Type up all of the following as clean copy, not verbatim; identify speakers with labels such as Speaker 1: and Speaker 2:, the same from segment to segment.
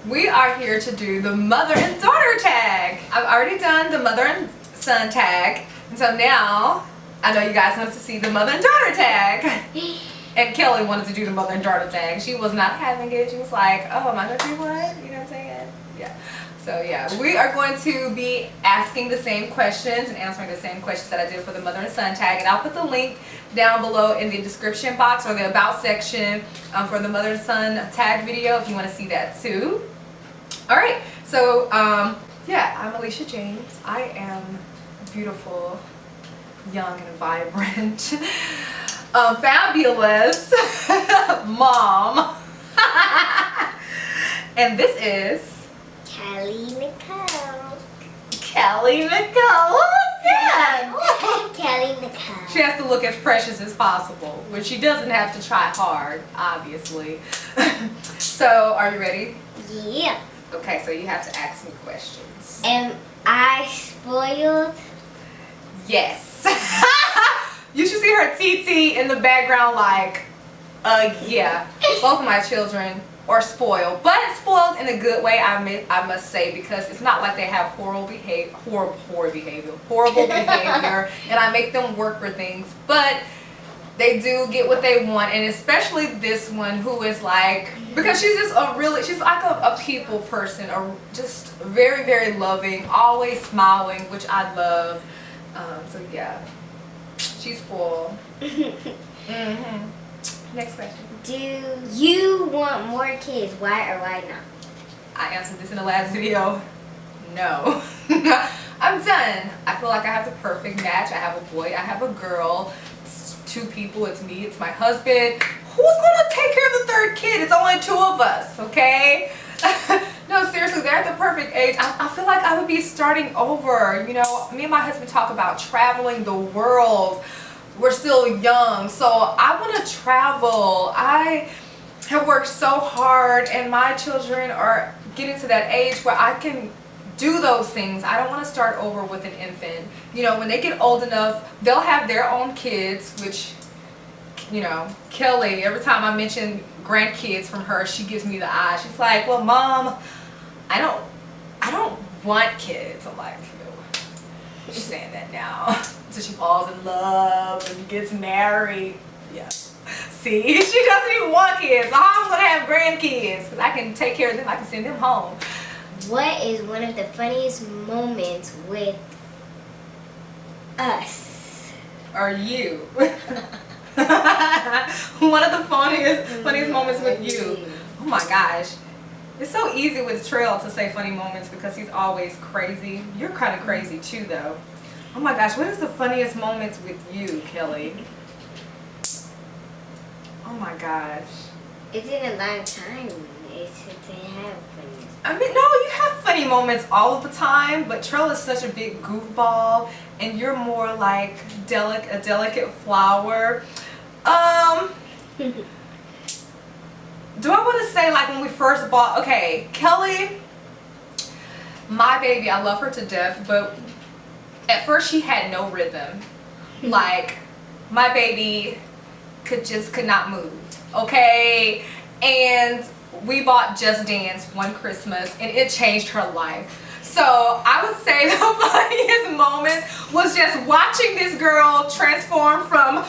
Speaker 1: We are here to do the mother and daughter tag. I've already done the mother and son tag, and so now I know you guys want to see the mother and daughter tag. And Kelly wanted to do the mother and daughter tag. She was not having it. She was like, oh, am I going to do what? You know what I'm saying? Yeah. So yeah, we are going to be asking the same questions and answering the same questions that I did for the mother and son tag. And I'll put the link down below in the description box or the about section for the mother and son tag video if you want to see that too. All right. So yeah, I'm Alicia James. I am beautiful, young and vibrant, fabulous mom. And this is
Speaker 2: Kelly Nicole.
Speaker 1: Kelly Nicole. What was that?
Speaker 2: Kelly Nicole.
Speaker 1: She has to look as precious as possible, which she doesn't have to try hard, obviously. So, are you ready?
Speaker 2: Yeah.
Speaker 1: Okay, so you have to ask me questions.
Speaker 2: Am I spoiled?
Speaker 1: Yes. You should see her TT in the background like, yeah. Both of my children are spoiled, but spoiled in a good way, I must say, because it's not like they have horrible behavior, and I make them work for things, but they do get what they want. And especially this one, who is like, because she's just she's like a people person, or just very, very loving, always smiling, which I love. So yeah, she's spoiled. Next question.
Speaker 2: Do you want more kids? Why or why not?
Speaker 1: I answered this in the last video. No. I'm done. I feel like I have the perfect match. I have a boy, I have a girl. It's two people, it's me, it's my husband. Who's gonna take care of the third kid? It's only two of us, okay? No, seriously, they're at the perfect age. I feel like I would be starting over. You know, me and my husband talk about traveling the world. We're still young, so I want to travel. I have worked so hard, and my children are getting to that age where I can do those things. I don't want to start over with an infant. You know, when they get old enough, they'll have their own kids, which, you know, Kelly, every time I mention grandkids from her, she gives me the eye. She's like, well, Mom, I don't want kids. I'm like, she's saying that now. So she falls in love and gets married. Yeah. See, she doesn't even want kids. So I'm gonna have grandkids because I can take care of them. I can send them home.
Speaker 2: What is one of the funniest moments with us?
Speaker 1: Or you? One of the funniest moments with you. Oh my gosh. It's so easy with Trail to say funny moments because he's always crazy. You're kind of crazy too, though. Oh my gosh, what is the funniest moments with you, Kelly? Oh my gosh.
Speaker 2: It's been a long time since I have funny.
Speaker 1: I mean, no, you have funny moments all of the time, but Trail is such a big goofball, and you're more like a delicate flower. Do I want to say like when we first bought, okay, Kelly, my baby, I love her to death, but at first she had no rhythm. Like, my baby could not move, okay? And we bought Just Dance one Christmas, and it changed her life. So I would say the funniest moment was just watching this girl transform from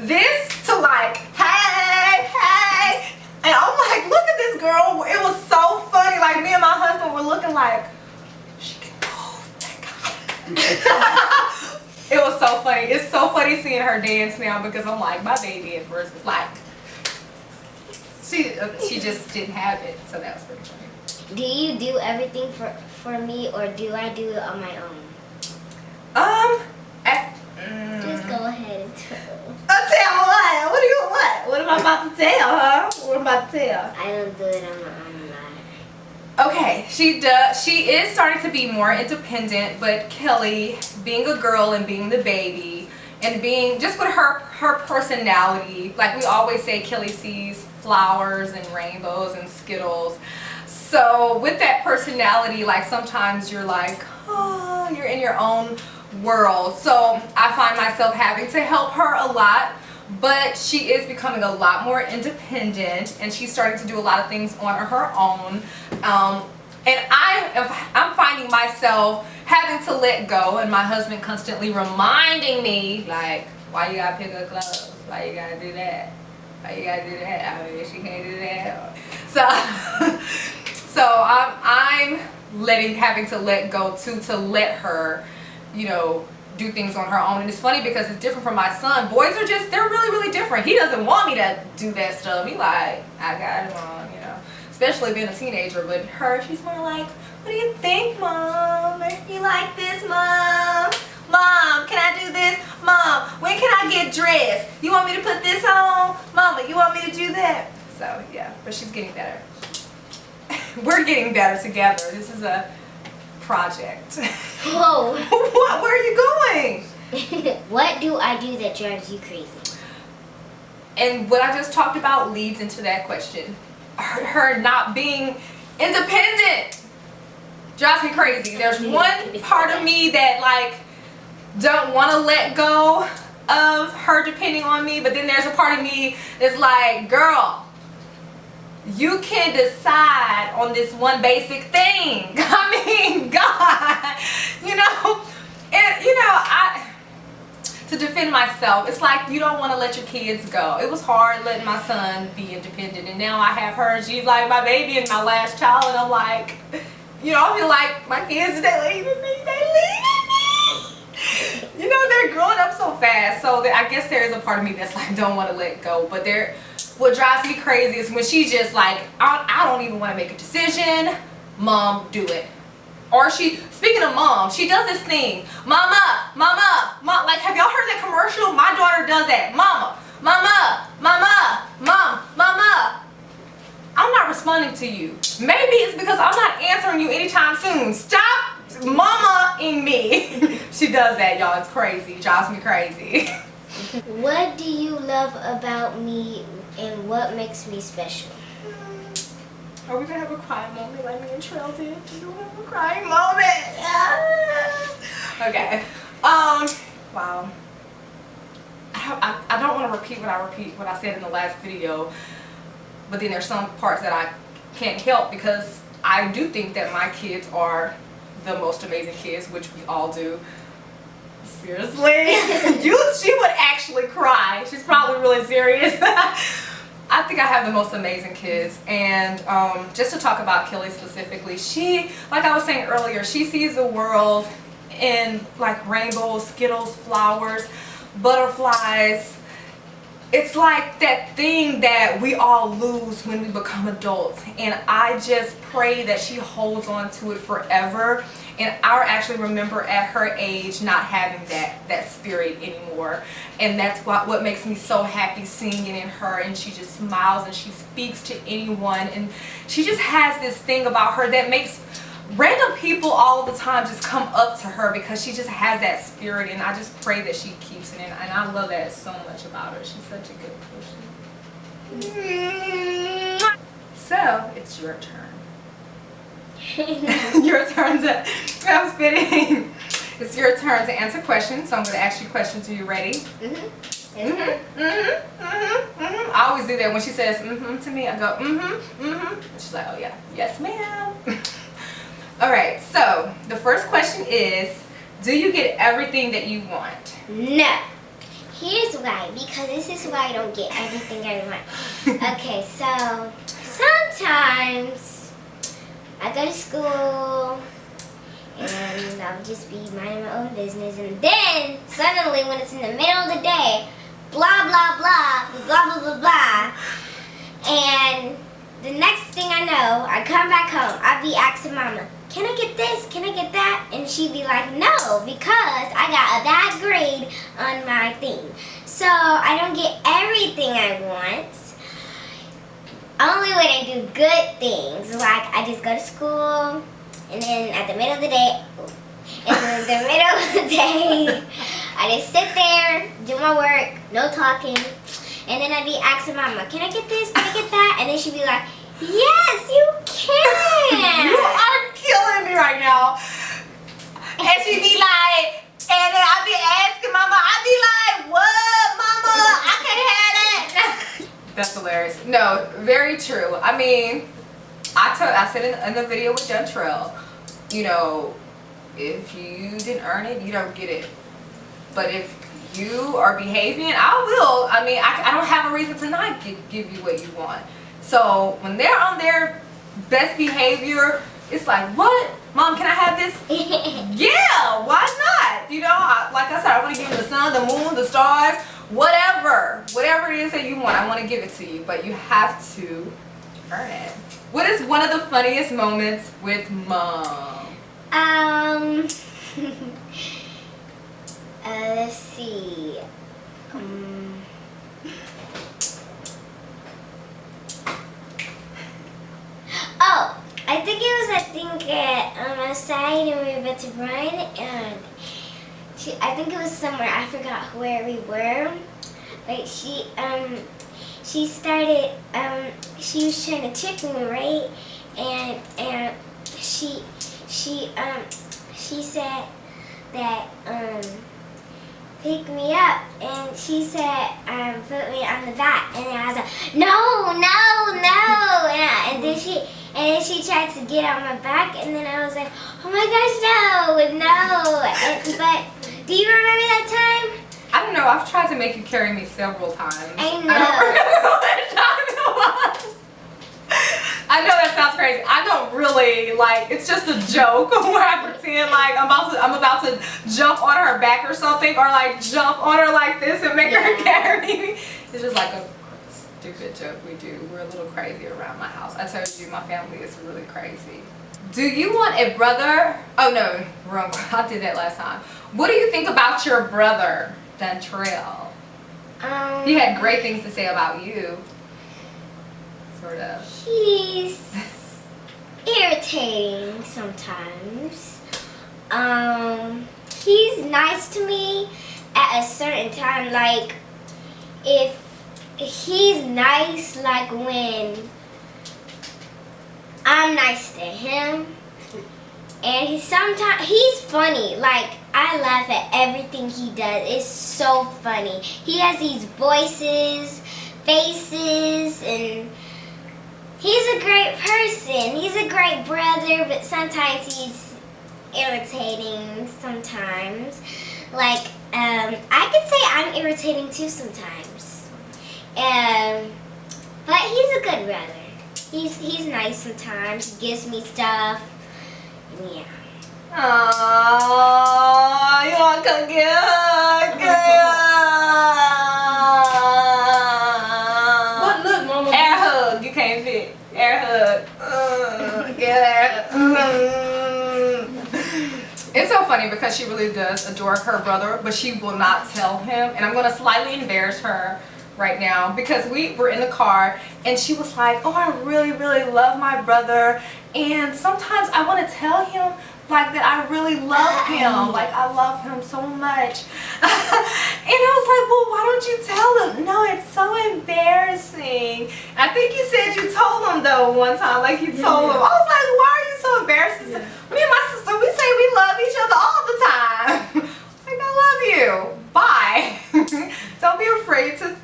Speaker 1: this to like, hey, hey. And I'm like, look at this girl. It was so funny. Like, me and my husband were looking like, she can move, thank God. It was so funny. It's so funny seeing her dance now because I'm like, my baby at first was like, she just didn't have it. So that was pretty funny.
Speaker 2: Do you do everything for me, or do I do it on my own? Just go ahead and tell.
Speaker 1: Tell what? What am I about to tell, huh? What am I about to tell?
Speaker 2: I don't do it on my own.
Speaker 1: Okay, she does. She is starting to be more independent, but Kelly, being a girl and being the baby, and being just with her personality, like we always say, Kelly sees flowers and rainbows and Skittles. So with that personality, like sometimes you're like, oh, you're in your own world. So I find myself having to help her a lot but she is becoming a lot more independent, and she's starting to do a lot of things on her own. And I'm finding myself having to let go, and my husband constantly reminding me, like, why you gotta pick up clothes? Why you gotta do that? Why you gotta do that? I mean, she can't do that. So I'm having to let go too, to let her, you know, do things on her own. And it's funny because it's different from my son. Boys are they're really, really different. He doesn't want me to do that stuff. He like, I got it, Mom, you know. Especially being a teenager. But her, she's more like, what do you think, Mom? You like this, Mom? Mom, can I do this? Mom, when can I get dressed? You want me to put this on? Mama, you want me to do that? So yeah, but she's getting better. We're getting better together. This is a project.
Speaker 2: Whoa.
Speaker 1: What? Where are you going?
Speaker 2: What do I do that drives you crazy?
Speaker 1: And what I just talked about leads into that question. Her not being independent drives me crazy. There's one part of me that like don't want to let go of her depending on me, but then there's a part of me that's like, girl, you can decide on this one basic thing. I mean, God, you know, and you know, to defend myself, it's like you don't want to let your kids go. It was hard letting my son be independent, and now I have her, and she's like my baby and my last child, and I'm like, you know, I feel like my kids, they leaving me. You know, they're growing up so fast, so I guess there is a part of me that's like don't want to let go. But what drives me crazy is when she's just like, I don't even want to make a decision. Mom, do it. Or speaking of mom, she does this thing, mama, mama, mom. Like, have y'all heard that commercial? My daughter does that. Mama, mama, mama, mom, mama. I'm not responding to you. Maybe it's because I'm not answering you anytime soon. Stop mama-ing me. She does that, y'all. It's crazy. It drives me crazy.
Speaker 2: What do you love about me and what makes me special?
Speaker 1: Are we gonna have a crying moment like me and Trell did? Do you have a crying moment? Okay. Wow. I don't want to repeat what I said in the last video, but then there's some parts that I can't help because I do think that my kids are the most amazing kids, which we all do. Seriously, she would actually cry. She's probably really serious. I think I have the most amazing kids, and just to talk about Kelly specifically, she, like I was saying earlier, she sees the world in like rainbows, Skittles, flowers, butterflies. It's like that thing that we all lose when we become adults, and I just pray that she holds on to it forever. And I actually remember at her age not having that spirit anymore. And that's what makes me so happy seeing it in her. And she just smiles and she speaks to anyone. And she just has this thing about her that makes random people all the time just come up to her because she just has that spirit. And I just pray that she keeps it. And I love that so much about her. She's such a good person. So, it's your turn. Your turn to, I'm spitting. It's your turn to answer questions. So I'm going to ask you questions. Are you ready? I always do that when she says to me. I go She's like, oh yeah, yes ma'am. All right. So the first question is, do you get everything that you want?
Speaker 2: No. Here's why. Because this is why I don't get everything I want. Okay. So sometimes I go to school and I'll just be minding my own business, and then suddenly when it's in the middle of the day, blah blah blah blah blah blah blah, and the next thing I know, I come back home, I'll be asking mama, can I get this, can I get that, and she'd be like, no, because I got a bad grade on my thing. So I don't get everything I want. Only when I do good things, like I just go to school, and then at the middle of the day, I just sit there, do my work, no talking, and then I'd be asking mama, can I get this, can I get that, and then she'd be like, yes, you can.
Speaker 1: You are killing me right now. And she'd be like, and then I'd be asking mama, I'd be like, what, mama?
Speaker 2: I can't have that.
Speaker 1: That's hilarious. No, very true. I mean, I said in the video with Juntrell, you know, if you didn't earn it, you don't get it. But if you are behaving, I will. I mean, I don't have a reason to not give you what you want. So when they're on their best behavior, it's like, what? Mom, can I have this? Yeah, why not? You know, like I said, I want to give you the sun, the moon, the stars, whatever it is that you want. I want to give it to you, but you have to earn it. What is one of the funniest moments with Mom?
Speaker 2: Let's see. Oh, I think outside and we were about to run, and I think it was somewhere, I forgot where we were, but she started, she was trying to trick me, right? And she said that, pick me up, and she said, put me on the back, and I was like, no, and then she tried to get on my back, and then I was like, oh my gosh, no, but do you remember that time?
Speaker 1: I don't know, I've tried to make you carry me several times.
Speaker 2: I know.
Speaker 1: I don't remember what time it was. I know that sounds crazy. I don't really, like, it's just a joke where I pretend like I'm about to jump on her back or something, or like jump on her like this and make her carry me. It's just like a stupid joke we do. We're a little crazy around my house. I told you my family is really crazy. Do you want a brother? Oh no, wrong. I did that last time. What do you think about your brother, Dontrell? He had great things to say about you. Sort of.
Speaker 2: He's irritating sometimes. He's nice to me at a certain time. Like, if he's nice, like when I'm nice to him, and he's funny. Like, I laugh at everything he does. It's so funny. He has these voices, faces, and he's a great person. He's a great brother, but sometimes he's irritating sometimes. Like, I could say I'm irritating too sometimes. But he's a good brother. He's nice sometimes. He gives me stuff. Yeah.
Speaker 1: Aww, you want to come get hug, girl?
Speaker 2: What? Look, Mama.
Speaker 1: Air hug. You can't fit. Air hug. Get It's so funny because she really does adore her brother, but she will not tell him. And I'm going to slightly embarrass her right now because we were in the car and she was like, oh, I really, really love my brother. And sometimes I want to tell him like that I really love him. Like, I love him so much. And I was like, well, why don't you tell him? No, it's so embarrassing. I think you said you told him though one time, like you told him. I was like, why are you so embarrassed? Me and my sister, we say we love each other all the time. Like, I love you. Bye. Don't be afraid to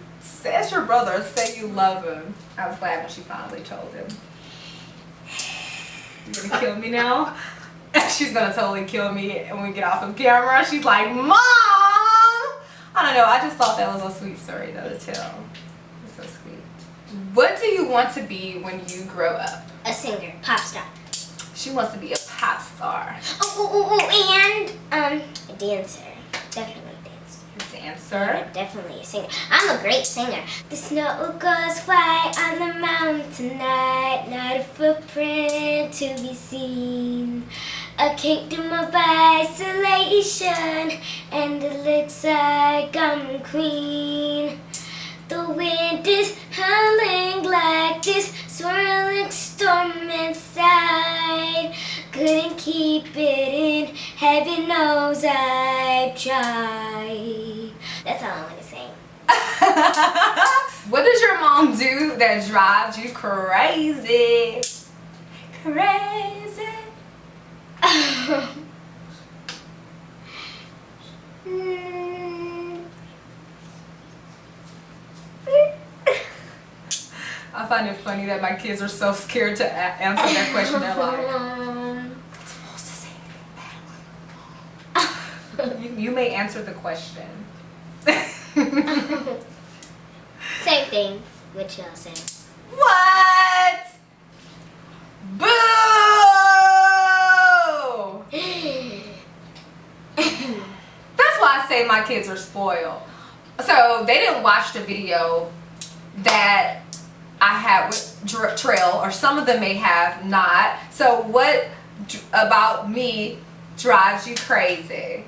Speaker 1: ask your brother, say you love him. I was glad when she finally told him. You gonna kill me now? She's gonna totally kill me when we get off of camera. She's like, Mom! I don't know, I just thought that was a sweet story though to tell. It's so sweet. What do you want to be when you grow up?
Speaker 2: A singer, pop star.
Speaker 1: She wants to be a pop star.
Speaker 2: And a dancer. Definitely a dancer.
Speaker 1: Dancer?
Speaker 2: Definitely a singer. I'm a great singer. The snow goes white on the mountain tonight, not a footprint to be seen. A kingdom of isolation, and it looks like I'm queen. The wind is howling like this swirling storm inside. Couldn't keep it in, heaven knows I've tried. That's all I want to say.
Speaker 1: What does your mom do that drives you crazy? Crazy. I find it funny that my kids are so scared to answer that question. They're like, "It's supposed to say anything bad." You may answer the question.
Speaker 2: Same thing. What y'all say?
Speaker 1: What? Boo! That's why I say my kids are spoiled. So they didn't watch the video that I had with Trail, or some of them may have not. So what about me drives you crazy?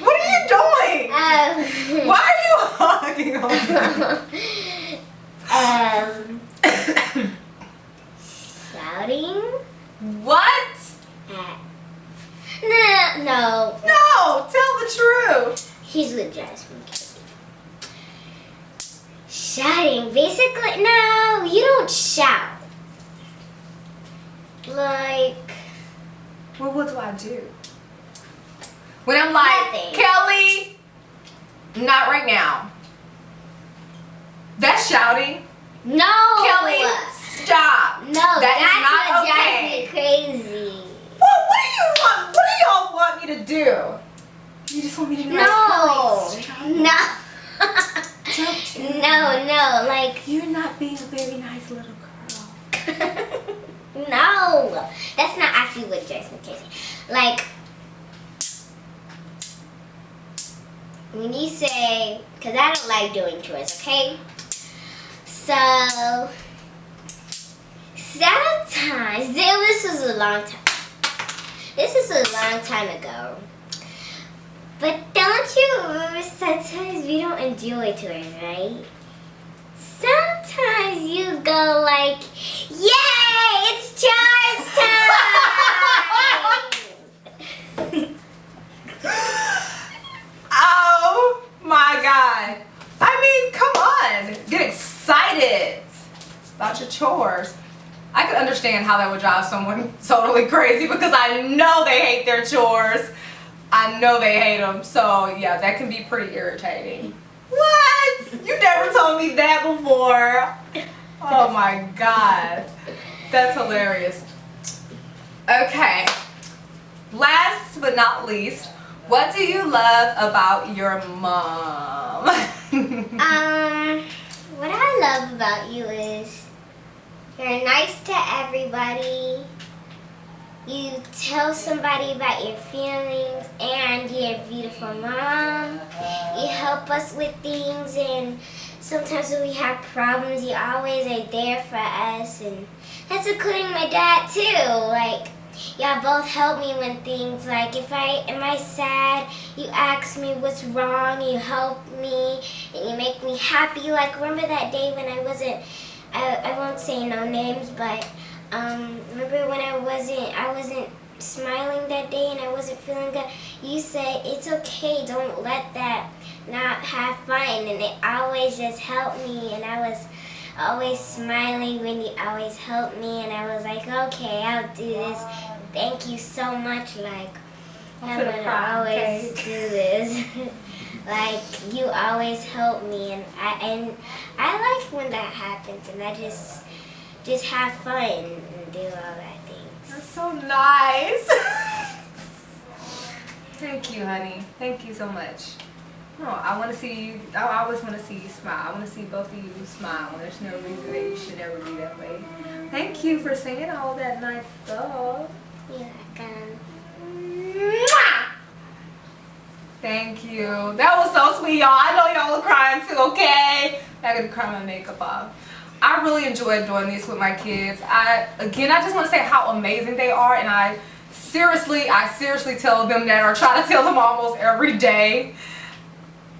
Speaker 1: What are you doing? Why are you hugging on me?
Speaker 2: Shouting?
Speaker 1: What?
Speaker 2: No.
Speaker 1: No, tell the truth.
Speaker 2: He's what drives me crazy. Shouting, basically. No, you don't shout. Like.
Speaker 1: Well, what do I do? When I'm like,
Speaker 2: Nothing.
Speaker 1: Kelly, not right now. That's shouting.
Speaker 2: No.
Speaker 1: Kelly, stop.
Speaker 2: No,
Speaker 1: That is
Speaker 2: that's
Speaker 1: not
Speaker 2: what
Speaker 1: okay.
Speaker 2: drives me crazy.
Speaker 1: What do you want? What do y'all want me to do? You just want me to be like,
Speaker 2: No.
Speaker 1: Kelly,
Speaker 2: No.
Speaker 1: stop.
Speaker 2: No, like.
Speaker 1: You're not being a very nice little girl.
Speaker 2: No, that's not actually what drives me crazy. Like, when you say, because I don't like doing chores, okay? So, sometimes, this was a long time. This is a long time ago. But don't you remember, sometimes we don't enjoy chores, right? Sometimes you go like, yay, it's chores time!
Speaker 1: Oh my God. I mean, come on. Get excited about your chores. I could understand how that would drive someone totally crazy because I know they hate their chores. I know they hate them. So yeah, that can be pretty irritating. What? You never told me that before. Oh my God. That's hilarious. Okay. Last but not least, what do you love about your mom?
Speaker 2: What I love about you is you're nice to everybody. You tell somebody about your feelings, and you're a beautiful mom. You help us with things, and sometimes when we have problems, you always are there for us, and that's including my dad too. Like, y'all both help me when things, like if am I sad, you ask me what's wrong, you help me, and you make me happy. Like, remember that day when I wasn't say no names, but remember when I wasn't smiling that day and I wasn't feeling good? You said, it's okay, don't let that not have fun, and it always just helped me, and I was always smiling when you always helped me, and I was like, okay, I'll do this. Thank you so much, like, I'm gonna always do this. Like, you always help me, and I like when that happens, and I just have fun and do all that things.
Speaker 1: That's so nice. Thank you, honey. Thank you so much. Oh, I want to see you. I always want to see you smile. I want to see both of you smile. There's no reason that you should ever be that way. Thank you for saying all that nice stuff.
Speaker 2: You're welcome.
Speaker 1: Thank you. That was so sweet, y'all. I know y'all are crying too, okay? I gotta cry my makeup off. I really enjoyed doing this with my kids. I just want to say how amazing they are, and I seriously tell them that, or try to tell them almost every day,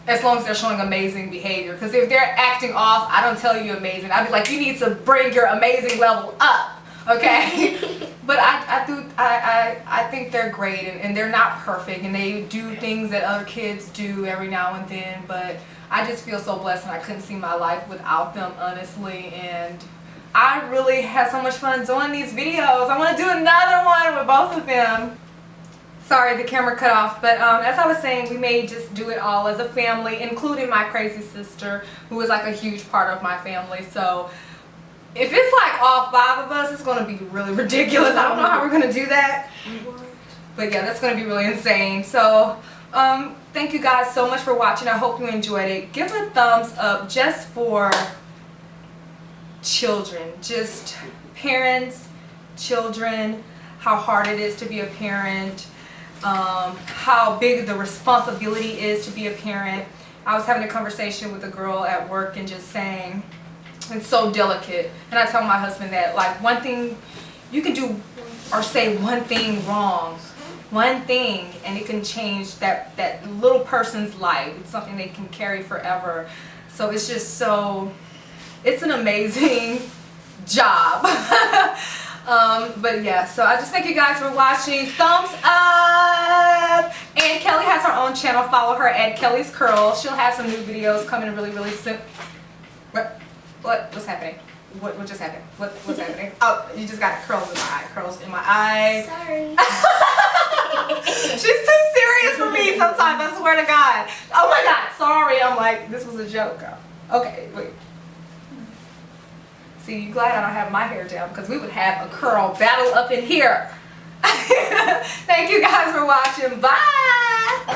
Speaker 1: as long as they're showing amazing behavior. Because if they're acting off, I don't tell you amazing. I'd be like, you need to bring your amazing level up, okay? But I think they're great, and they're not perfect, and they do things that other kids do every now and then, but I just feel so blessed, and I couldn't see my life without them, honestly. And I really had so much fun doing these videos. I want to do another one with both of them. Sorry, the camera cut off, but as I was saying, we may just do it all as a family, including my crazy sister, who is like a huge part of my family. So if it's like all 5 of us, it's going to be really ridiculous. I don't know how we're going to do that. But yeah, that's going to be really insane. So thank you guys so much for watching. I hope you enjoyed it. Give a thumbs up just for children, just parents, children, how hard it is to be a parent, how big the responsibility is to be a parent. I was having a conversation with a girl at work and just saying it's so delicate, and I tell my husband that like one thing you can do or say one thing wrong, one thing, and it can change that little person's life. It's something they can carry forever. So it's just so, it's an amazing job. But yeah, so I just thank you guys for watching. Thumbs up! And Kelly has her own channel. Follow her at Kelly's Curls. She'll have some new videos coming really soon. What's happening? What just happened? What's happening? Oh, you just got curls in my eye. Curls in my eye.
Speaker 2: Sorry.
Speaker 1: She's too serious for me sometimes, I swear to God. Oh my God, sorry. I'm like, this was a joke. Okay, wait. See, you glad I don't have my hair down because we would have a curl battle up in here. Thank you guys for watching. Bye.